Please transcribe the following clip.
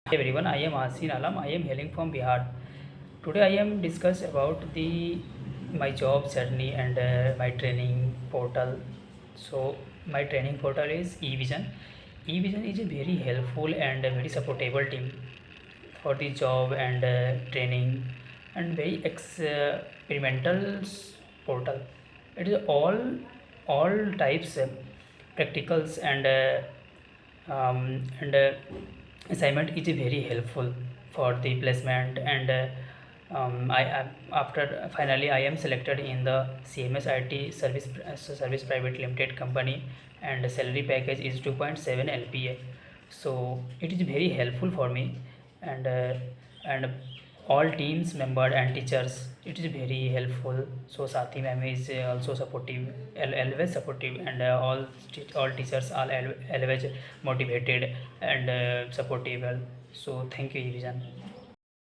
Hi everyone, I am Aaseen Alam. I am hailing from Bihar. Today I am discuss about the my job journey and my training portal. So my training portal is Evision. Evision is a very helpful and a very supportable team for the job and training and very experimental portal. It is all types practicals and assignment is very helpful for the placement and after finally I am selected in the CMS IT service private limited company, and the salary package is 2.7 LPA. So it is very helpful for me, and all teams member and teachers, it is very helpful. So Sati ma'am is also supportive, always supportive, and all teachers are always motivated and supportive. So thank you, Evision.